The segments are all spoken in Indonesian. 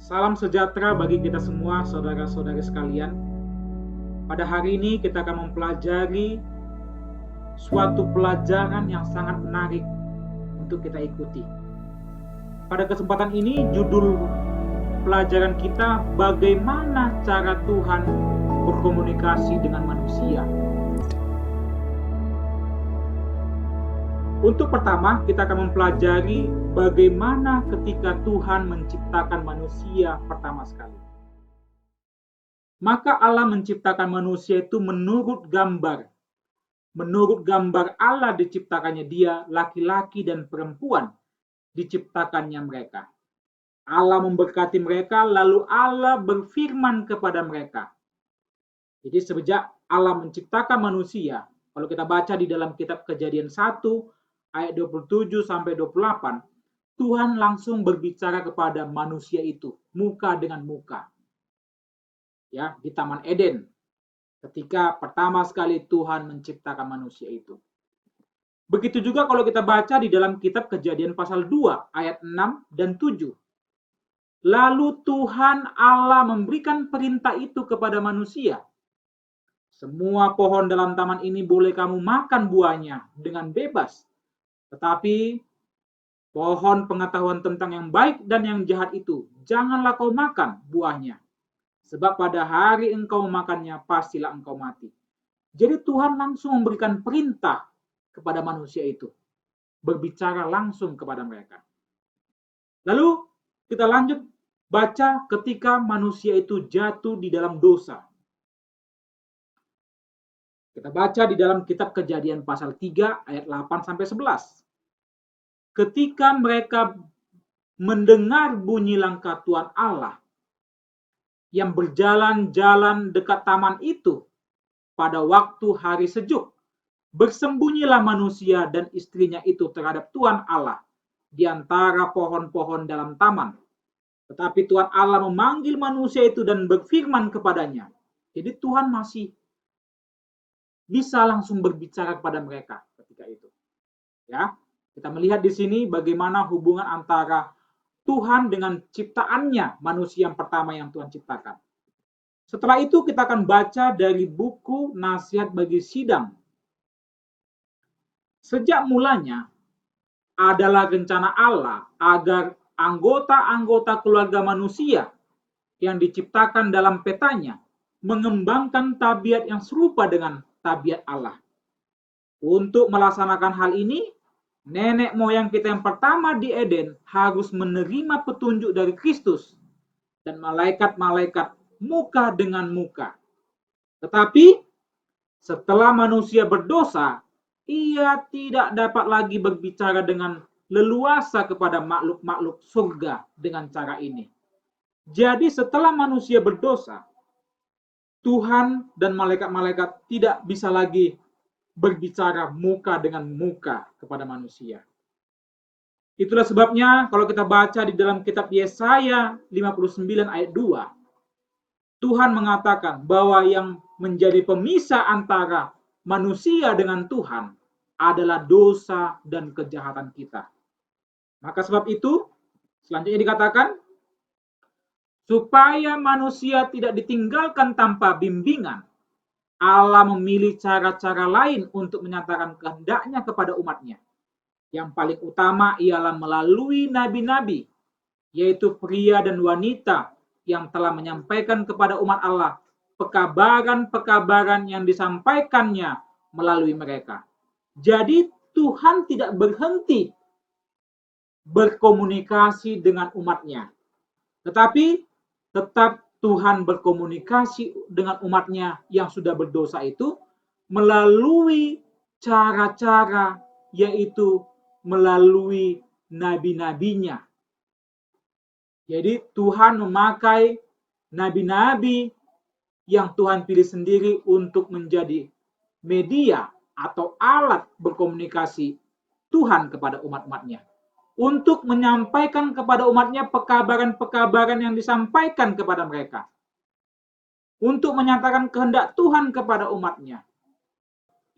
Salam sejahtera bagi kita semua, saudara-saudari sekalian. Pada hari ini kita akan mempelajari suatu pelajaran yang sangat menarik untuk kita ikuti. Pada kesempatan ini, judul pelajaran kita, bagaimana cara Tuhan berkomunikasi dengan manusia. Untuk pertama, kita akan mempelajari bagaimana ketika Tuhan menciptakan manusia pertama sekali. Maka Allah menciptakan manusia itu menurut gambar. Menurut gambar Allah diciptakannya dia, laki-laki dan perempuan diciptakannya mereka. Allah memberkati mereka, lalu Allah berfirman kepada mereka. Jadi sejak Allah menciptakan manusia, kalau kita baca di dalam kitab Kejadian 1 ayat 27 sampai 28, Tuhan langsung berbicara kepada manusia itu, muka dengan muka. Ya, di Taman Eden, ketika pertama sekali Tuhan menciptakan manusia itu. Begitu juga kalau kita baca di dalam kitab Kejadian pasal 2 ayat 6 dan 7. Lalu Tuhan Allah memberikan perintah itu kepada manusia. Semua pohon dalam taman ini boleh kamu makan buahnya dengan bebas. Tetapi pohon pengetahuan tentang yang baik dan yang jahat itu, janganlah kau makan buahnya. Sebab pada hari engkau makannya, pastilah engkau mati. Jadi Tuhan langsung memberikan perintah kepada manusia itu. Berbicara langsung kepada mereka. Lalu kita lanjut baca ketika manusia itu jatuh di dalam dosa. Kita baca di dalam kitab Kejadian pasal 3 ayat 8 sampai 11. Ketika mereka mendengar bunyi langkah Tuhan Allah yang berjalan-jalan dekat taman itu pada waktu hari sejuk, bersembunyilah manusia dan istrinya itu terhadap Tuhan Allah di antara pohon-pohon dalam taman. Tetapi Tuhan Allah memanggil manusia itu dan berfirman kepadanya. Jadi Tuhan masih bisa langsung berbicara kepada mereka ketika itu. Ya, kita melihat di sini bagaimana hubungan antara Tuhan dengan ciptaannya, manusia yang pertama yang Tuhan ciptakan. Setelah itu kita akan baca dari buku Nasihat bagi Sidang. Sejak mulanya adalah rencana Allah agar anggota-anggota keluarga manusia yang diciptakan dalam petanya mengembangkan tabiat yang serupa dengan tabiat Allah. Untuk melaksanakan hal ini, nenek moyang kita yang pertama di Eden harus menerima petunjuk dari Kristus dan malaikat-malaikat muka dengan muka. Tetapi setelah manusia berdosa, ia tidak dapat lagi berbicara dengan leluasa kepada makhluk-makhluk surga dengan cara ini. Jadi setelah manusia berdosa, Tuhan dan malaikat-malaikat tidak bisa lagi berbicara muka dengan muka kepada manusia. Itulah sebabnya kalau kita baca di dalam kitab Yesaya 59 ayat 2, Tuhan mengatakan bahwa yang menjadi pemisah antara manusia dengan Tuhan adalah dosa dan kejahatan kita. Maka sebab itu, selanjutnya dikatakan, supaya manusia tidak ditinggalkan tanpa bimbingan, Allah memilih cara-cara lain untuk menyatakan kehendaknya kepada umatnya. Yang paling utama ialah melalui nabi-nabi, yaitu pria dan wanita yang telah menyampaikan kepada umat Allah pekabaran-pekabaran yang disampaikannya melalui mereka. Jadi Tuhan tidak berhenti berkomunikasi dengan umatnya, tetapi tetap Tuhan berkomunikasi dengan umatnya yang sudah berdosa itu melalui cara-cara, yaitu melalui nabi-nabinya. Jadi Tuhan memakai nabi-nabi yang Tuhan pilih sendiri untuk menjadi media atau alat berkomunikasi Tuhan kepada umat-umatnya. Untuk menyampaikan kepada umatnya pekabaran-pekabaran yang disampaikan kepada mereka. Untuk menyatakan kehendak Tuhan kepada umatnya.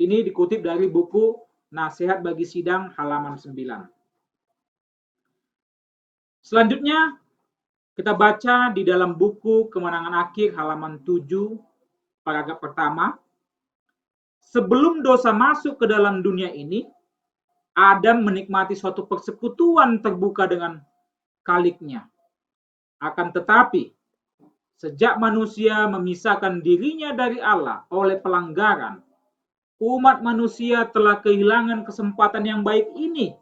Ini dikutip dari buku Nasihat bagi Sidang halaman 9. Selanjutnya, Kita baca di dalam buku Kemenangan Akhir halaman 7, paragraf pertama. Sebelum dosa masuk ke dalam dunia ini, Adam menikmati suatu persekutuan terbuka dengan Khaliknya. Akan tetapi, sejak manusia memisahkan dirinya dari Allah oleh pelanggaran, umat manusia telah kehilangan kesempatan yang baik ini.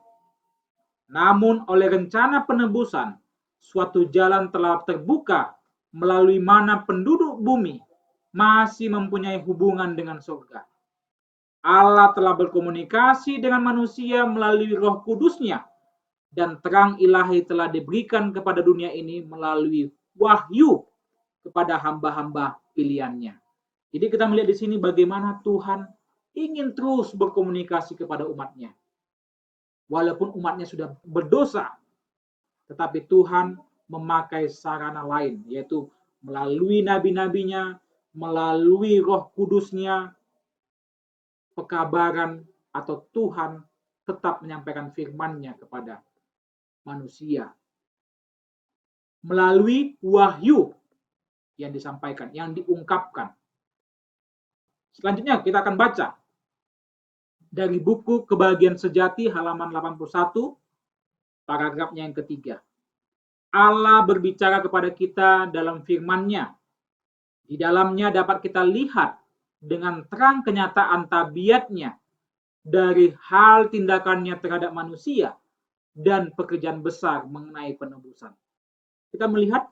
Namun oleh rencana penebusan, suatu jalan telah terbuka melalui mana penduduk bumi masih mempunyai hubungan dengan surga. Allah telah berkomunikasi dengan manusia melalui Roh Kudus-Nya, dan terang ilahi telah diberikan kepada dunia ini melalui wahyu kepada hamba-hamba pilihannya. Jadi kita melihat di sini bagaimana Tuhan ingin terus berkomunikasi kepada umatnya. Walaupun umatnya sudah berdosa, tetapi Tuhan memakai sarana lain, yaitu melalui nabi-nabinya, melalui Roh Kudus-Nya, pekabaran atau Tuhan tetap menyampaikan firman-Nya kepada manusia. Melalui wahyu yang disampaikan, yang diungkapkan. Selanjutnya kita akan baca dari buku Kebahagiaan Sejati halaman 81, paragrafnya yang ketiga. Allah berbicara kepada kita dalam firman-Nya. Di dalamnya dapat kita lihat dengan terang kenyataan tabiatnya dari hal tindakannya terhadap manusia dan pekerjaan besar mengenai penebusan. Kita melihat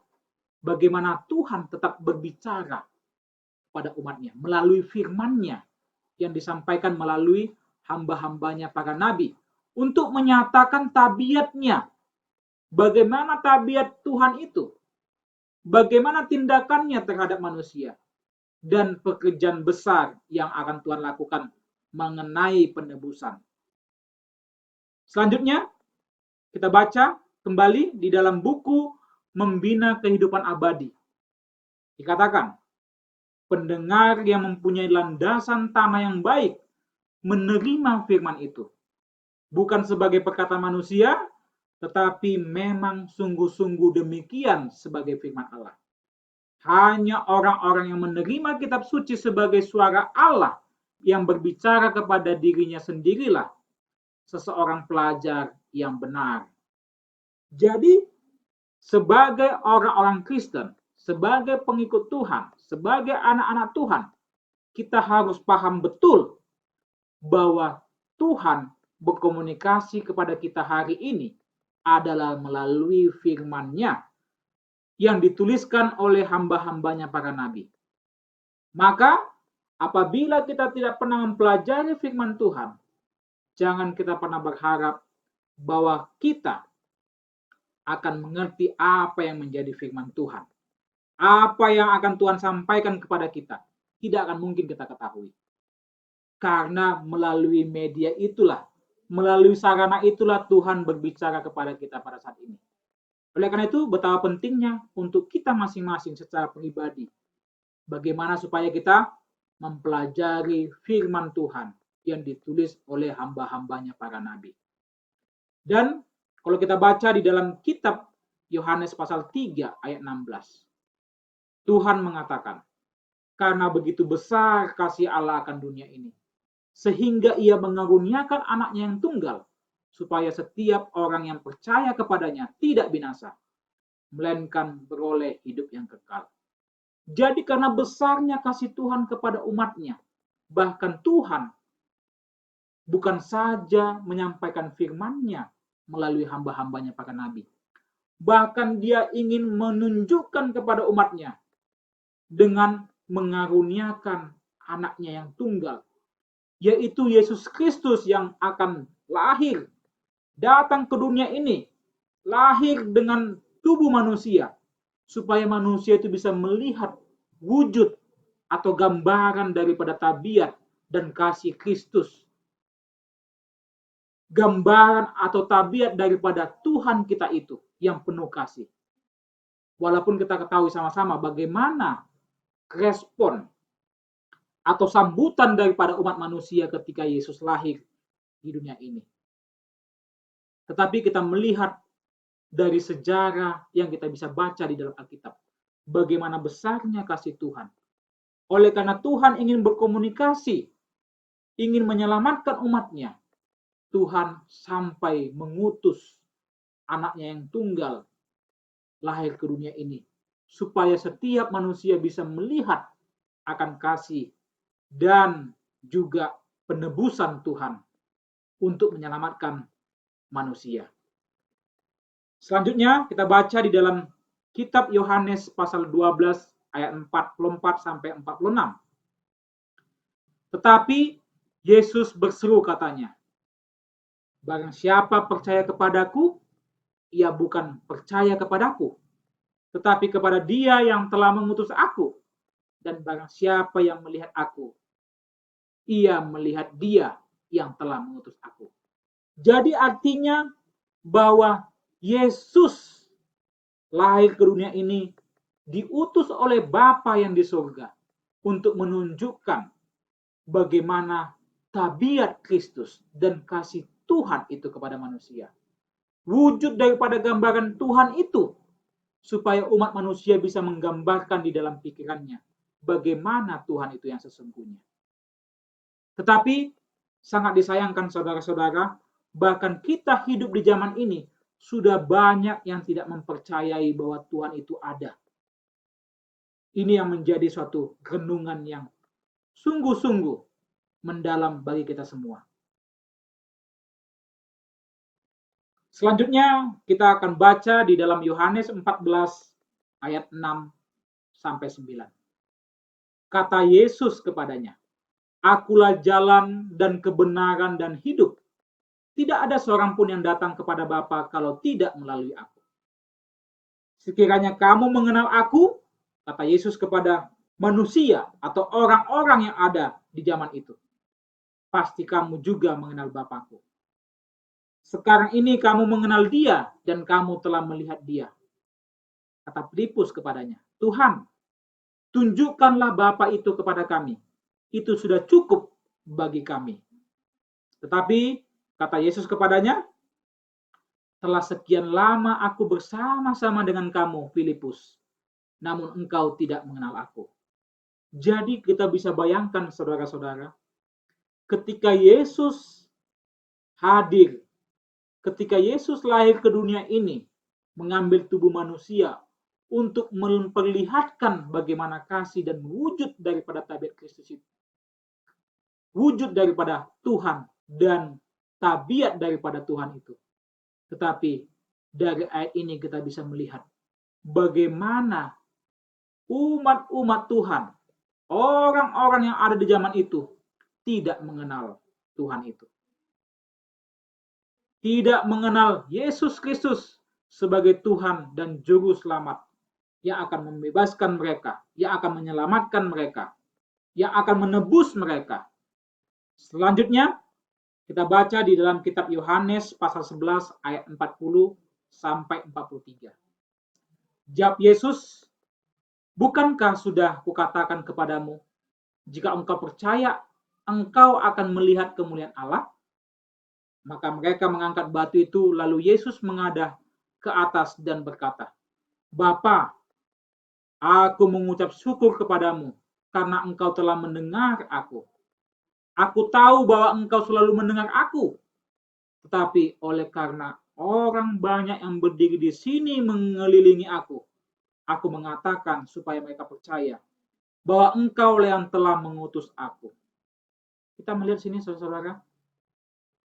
bagaimana Tuhan tetap berbicara pada umatnya melalui firman-Nya yang disampaikan melalui hamba-hambanya para nabi untuk menyatakan tabiatnya. Bagaimana tabiat Tuhan itu? Bagaimana tindakannya terhadap manusia? Dan pekerjaan besar yang akan Tuhan lakukan mengenai penebusan. Selanjutnya, kita baca kembali di dalam buku Membina Kehidupan Abadi. Dikatakan, pendengar yang mempunyai landasan tanah yang baik menerima firman itu. Bukan sebagai perkataan manusia, tetapi memang sungguh-sungguh demikian sebagai firman Allah. Hanya orang-orang yang menerima kitab suci sebagai suara Allah yang berbicara kepada dirinya sendirilah seseorang pelajar yang benar. Jadi, sebagai orang-orang Kristen, sebagai pengikut Tuhan, sebagai anak-anak Tuhan, kita harus paham betul bahwa Tuhan berkomunikasi kepada kita hari ini adalah melalui firman-Nya yang dituliskan oleh hamba-hambanya para nabi. Maka, apabila kita tidak pernah mempelajari firman Tuhan, jangan kita pernah berharap bahwa kita akan mengerti apa yang menjadi firman Tuhan. Apa yang akan Tuhan sampaikan kepada kita, tidak akan mungkin kita ketahui. Karena melalui media itulah, melalui sarana itulah Tuhan berbicara kepada kita pada saat ini. Oleh karena itu, betapa pentingnya untuk kita masing-masing secara pribadi, bagaimana supaya kita mempelajari firman Tuhan yang ditulis oleh hamba-hambanya para nabi. Dan kalau kita baca di dalam kitab Yohanes pasal 3 ayat 16, Tuhan mengatakan, karena begitu besar kasih Allah akan dunia ini, sehingga ia mengaruniakan anaknya yang tunggal, supaya setiap orang yang percaya kepadanya tidak binasa, melainkan beroleh hidup yang kekal. Jadi karena besarnya kasih Tuhan kepada umatnya, bahkan Tuhan bukan saja menyampaikan firman-Nya melalui hamba-hambanya para nabi, bahkan Dia ingin menunjukkan kepada umatnya dengan mengaruniakan anaknya yang tunggal, yaitu Yesus Kristus yang akan lahir, datang ke dunia ini, lahir dengan tubuh manusia, supaya manusia itu bisa melihat wujud atau gambaran daripada tabiat dan kasih Kristus. Gambaran atau tabiat daripada Tuhan kita itu yang penuh kasih. Walaupun kita ketahui sama-sama bagaimana respon atau sambutan daripada umat manusia ketika Yesus lahir di dunia ini. Tetapi kita melihat dari sejarah yang kita bisa baca di dalam Alkitab. Bagaimana besarnya kasih Tuhan. Oleh karena Tuhan ingin berkomunikasi, ingin menyelamatkan umatnya, Tuhan sampai mengutus anaknya yang tunggal lahir ke dunia ini, supaya setiap manusia bisa melihat akan kasih dan juga penebusan Tuhan untuk menyelamatkan manusia. Selanjutnya kita baca di dalam kitab Yohanes pasal 12 ayat 44 sampai 46. Tetapi Yesus berseru katanya, barang siapa percaya kepadaku, ia bukan percaya kepadaku, tetapi kepada Dia yang telah mengutus aku. Dan barang siapa yang melihat aku, ia melihat Dia yang telah mengutus aku. Jadi artinya bahwa Yesus lahir ke dunia ini diutus oleh Bapa yang di surga untuk menunjukkan bagaimana tabiat Kristus dan kasih Tuhan itu kepada manusia. Wujud daripada gambaran Tuhan itu supaya umat manusia bisa menggambarkan di dalam pikirannya bagaimana Tuhan itu yang sesungguhnya. Tetapi sangat disayangkan saudara-saudara, bahkan kita hidup di zaman ini sudah banyak yang tidak mempercayai bahwa Tuhan itu ada. Ini yang menjadi suatu renungan yang sungguh-sungguh mendalam bagi kita semua. Selanjutnya kita akan baca di dalam Yohanes 14 ayat 6 sampai 9. Kata Yesus kepadanya, Akulah jalan dan kebenaran dan hidup. Tidak ada seorang pun yang datang kepada Bapa kalau tidak melalui aku. Sekiranya kamu mengenal aku, kata Yesus kepada manusia atau orang-orang yang ada di zaman itu, pasti kamu juga mengenal Bapakku. Sekarang ini kamu mengenal Dia dan kamu telah melihat Dia. Kata Filipus kepadanya, Tuhan, tunjukkanlah Bapa itu kepada kami. Itu sudah cukup bagi kami. Tetapi, kata Yesus kepadanya, telah sekian lama aku bersama-sama dengan kamu, Filipus, namun engkau tidak mengenal aku. Jadi kita bisa bayangkan saudara-saudara, ketika Yesus hadir, ketika Yesus lahir ke dunia ini, mengambil tubuh manusia untuk memperlihatkan bagaimana kasih dan wujud daripada tabiat Kristus itu. Wujud daripada Tuhan dan tabiat daripada Tuhan itu. Tetapi dari ayat ini kita bisa melihat bagaimana umat-umat Tuhan, orang-orang yang ada di zaman itu tidak mengenal Tuhan itu. Tidak mengenal Yesus Kristus sebagai Tuhan dan Juru Selamat yang akan membebaskan mereka, yang akan menyelamatkan mereka, yang akan menebus mereka. Selanjutnya, kita baca di dalam kitab Yohanes pasal 11 ayat 40 sampai 43. Jawab Yesus, bukankah sudah kukatakan kepadamu, jika engkau percaya, engkau akan melihat kemuliaan Allah? Maka mereka mengangkat batu itu, lalu Yesus mengadah ke atas dan berkata, Bapa, aku mengucap syukur kepadamu karena engkau telah mendengar aku. Aku tahu bahwa engkau selalu mendengar aku, tetapi oleh karena orang banyak yang berdiri di sini mengelilingi aku mengatakan supaya mereka percaya bahwa engkau yang telah mengutus aku. Kita melihat sini saudara-saudara,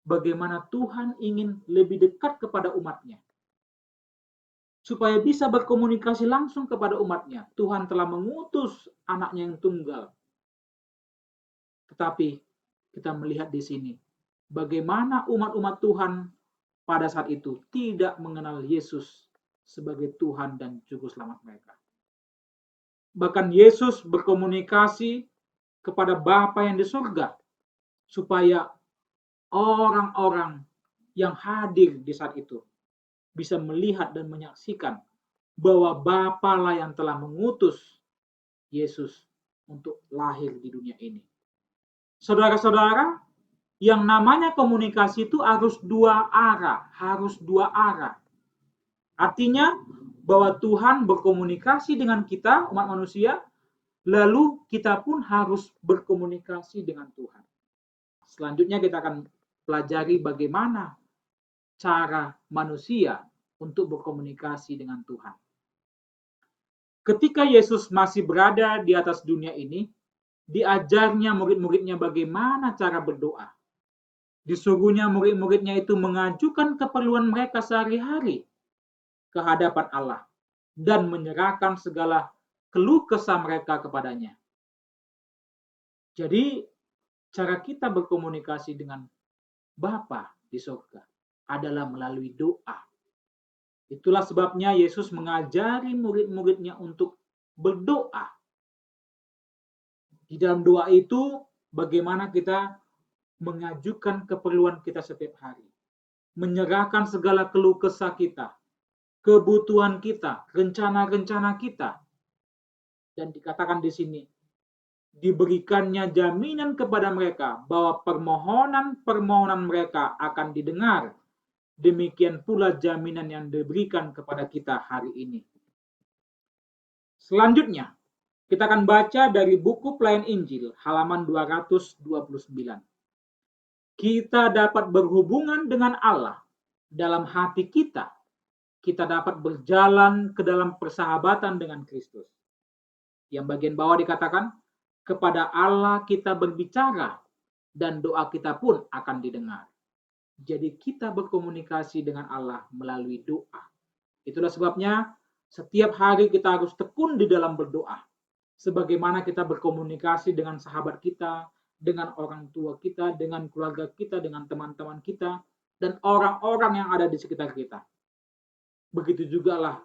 bagaimana Tuhan ingin lebih dekat kepada umatnya. Supaya bisa berkomunikasi langsung kepada umatnya, Tuhan telah mengutus anaknya yang tunggal. Tetapi kita melihat di sini, bagaimana umat-umat Tuhan pada saat itu tidak mengenal Yesus sebagai Tuhan dan Juru Selamat mereka. Bahkan Yesus berkomunikasi kepada Bapa yang di surga, supaya orang-orang yang hadir di saat itu bisa melihat dan menyaksikan bahwa Bapa lah yang telah mengutus Yesus untuk lahir di dunia ini. Saudara-saudara, yang namanya komunikasi itu harus dua arah. Artinya bahwa Tuhan berkomunikasi dengan kita, umat manusia, lalu kita pun harus berkomunikasi dengan Tuhan. Selanjutnya kita akan pelajari bagaimana cara manusia untuk berkomunikasi dengan Tuhan. Ketika Yesus masih berada di atas dunia ini, diajarnya murid-muridnya bagaimana cara berdoa. Disuruhnya murid-muridnya itu mengajukan keperluan mereka sehari-hari ke hadapan Allah dan menyerahkan segala keluh kesah mereka kepadanya. Jadi, cara kita berkomunikasi dengan Bapa di surga adalah melalui doa. Itulah sebabnya Yesus mengajari murid-muridnya untuk berdoa. Di dalam doa itu, bagaimana kita mengajukan keperluan kita setiap hari. Menyerahkan segala keluh kesah kita, kebutuhan kita, rencana-rencana kita. Dan dikatakan di sini, diberikannya jaminan kepada mereka bahwa permohonan-permohonan mereka akan didengar. Demikian pula jaminan yang diberikan kepada kita hari ini. Selanjutnya, kita akan baca dari buku Pelayan Injil, halaman 229. Kita dapat berhubungan dengan Allah dalam hati kita. Kita dapat berjalan ke dalam persahabatan dengan Kristus. Yang bagian bawah dikatakan, kepada Allah kita berbicara dan doa kita pun akan didengar. Jadi kita berkomunikasi dengan Allah melalui doa. Itulah sebabnya setiap hari kita harus tekun di dalam berdoa. Sebagaimana kita berkomunikasi dengan sahabat kita, dengan orang tua kita, dengan keluarga kita, dengan teman-teman kita, dan orang-orang yang ada di sekitar kita. Begitu juga lah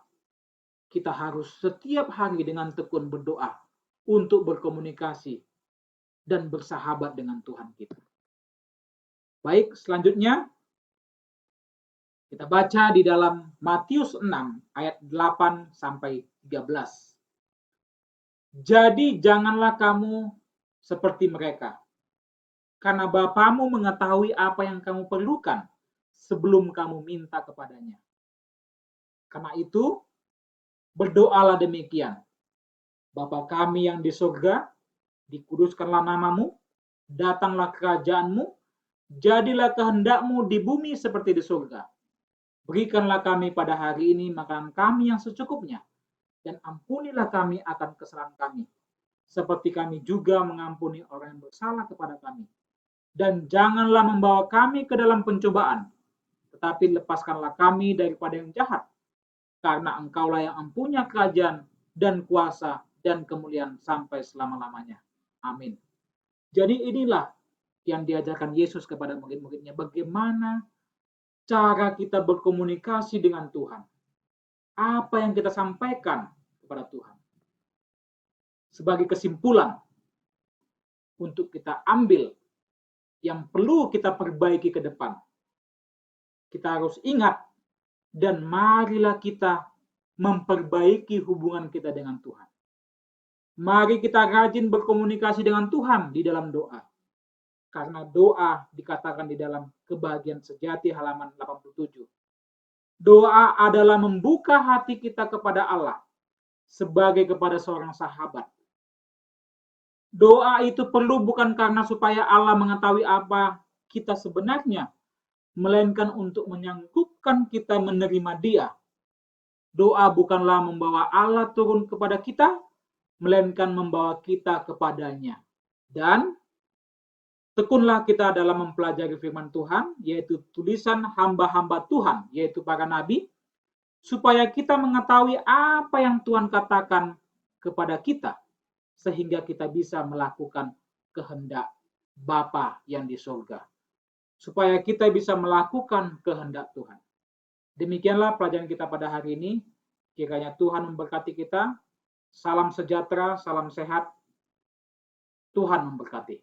kita harus setiap hari dengan tekun berdoa untuk berkomunikasi dan bersahabat dengan Tuhan kita. Baik, selanjutnya kita baca di dalam Matius 6 ayat 8 sampai 13. Jadi janganlah kamu seperti mereka, karena Bapamu mengetahui apa yang kamu perlukan sebelum kamu minta kepadanya. Karena itu, berdoalah demikian. Bapa kami yang di surga, dikuduskanlah namamu, datanglah kerajaanmu, jadilah kehendakmu di bumi seperti di surga. Berikanlah kami pada hari ini makanan kami yang secukupnya, dan ampunilah kami akan kesalahan kami, seperti kami juga mengampuni orang yang bersalah kepada kami. Dan janganlah membawa kami ke dalam pencobaan, tetapi lepaskanlah kami daripada yang jahat, karena Engkaulah yang mempunyai kerajaan dan kuasa dan kemuliaan sampai selama-lamanya. Amin. Jadi inilah yang diajarkan Yesus kepada murid-muridnya, bagaimana cara kita berkomunikasi dengan Tuhan. Apa yang kita sampaikan kepada Tuhan. Sebagai kesimpulan, untuk kita ambil yang perlu kita perbaiki ke depan. Kita harus ingat, dan marilah kita memperbaiki hubungan kita dengan Tuhan. Mari kita rajin berkomunikasi dengan Tuhan di dalam doa. Karena doa dikatakan di dalam Kebahagiaan Sejati halaman 87. Doa adalah membuka hati kita kepada Allah sebagai kepada seorang sahabat. Doa itu perlu bukan karena supaya Allah mengetahui apa kita sebenarnya, melainkan untuk menyanggup,kan kita menerima Dia. Doa bukanlah membawa Allah turun kepada kita, melainkan membawa kita kepadanya. Dan tekunlah kita dalam mempelajari firman Tuhan, yaitu tulisan hamba-hamba Tuhan, yaitu para nabi, supaya kita mengetahui apa yang Tuhan katakan kepada kita, sehingga kita bisa melakukan kehendak Bapa yang di surga. Supaya kita bisa melakukan kehendak Tuhan. Demikianlah pelajaran kita pada hari ini. Kiranya Tuhan memberkati kita. Salam sejahtera, salam sehat. Tuhan memberkati.